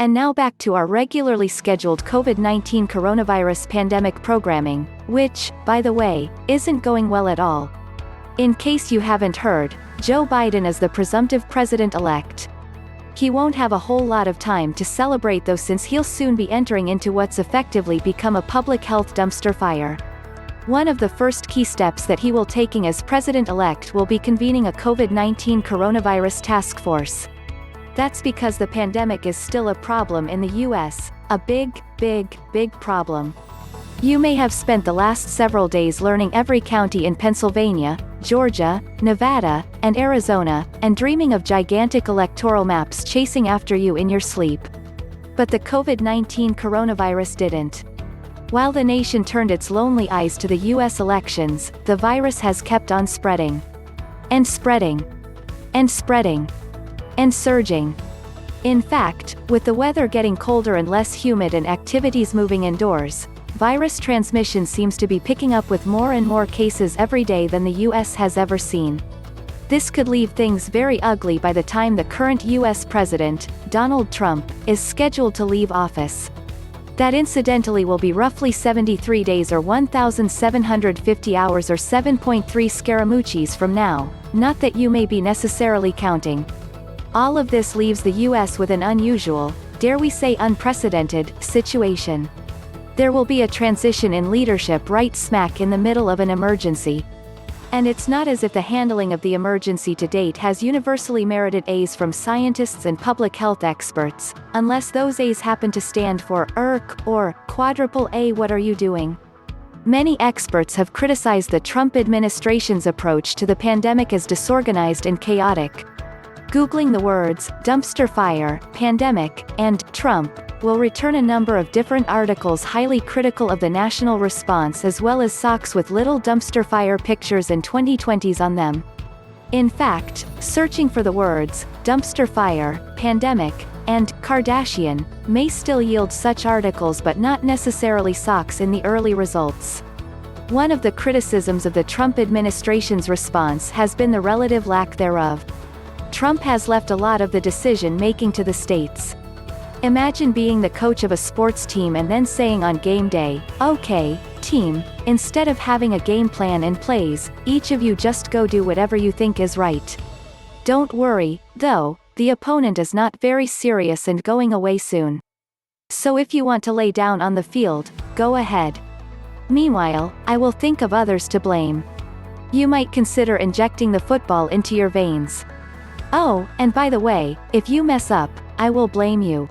And now back to our regularly scheduled COVID-19 coronavirus pandemic programming, which, by the way, isn't going well at all. In case you haven't heard, Joe Biden is the presumptive president-elect. He won't have a whole lot of time to celebrate though, since he'll soon be entering into what's effectively become a public health dumpster fire. One of the first key steps that he will taking as president-elect will be convening a COVID-19 coronavirus task force. That's because the pandemic is still a problem in the US, a big problem. You may have spent the last several days learning every county in Pennsylvania, Georgia, Nevada, and Arizona, and dreaming of gigantic electoral maps chasing after you in your sleep. But the COVID-19 coronavirus didn't. While the nation turned its lonely eyes to the US elections, the virus has kept on spreading. And spreading. And spreading. And surging. In fact, with the weather getting colder and less humid and activities moving indoors, virus transmission seems to be picking up with more and more cases every day than the US has ever seen. This could leave things very ugly by the time the current US president, Donald Trump, is scheduled to leave office. That incidentally will be roughly 73 days or 1,750 hours or 7.3 Scaramuccis from now, not that you may be necessarily counting. All of this leaves the US with an unusual, dare we say unprecedented, situation. There will be a transition in leadership right smack in the middle of an emergency. And it's not as if the handling of the emergency to date has universally merited A's from scientists and public health experts, unless those A's happen to stand for Arrgh or quadruple A. What are you doing? Many experts have criticized the Trump administration's approach to the pandemic as disorganized and chaotic. Googling the words, dumpster fire, pandemic, and Trump, will return a number of different articles highly critical of the national response, as well as socks with little dumpster fire pictures and 2020s on them. In fact, searching for the words, dumpster fire, pandemic, and Kardashian, may still yield such articles but not necessarily socks in the early results. One of the criticisms of the Trump administration's response has been the relative lack thereof. Trump has left a lot of the decision-making to the states. Imagine being the coach of a sports team and then saying on game day, "Okay, team, instead of having a game plan and plays, each of you just go do whatever you think is right. Don't worry, though, the opponent is not very serious and going away soon. So if you want to lay down on the field, go ahead. Meanwhile, I will think of others to blame. You might consider injecting the football into your veins. Oh, and by the way, if you mess up, I will blame you."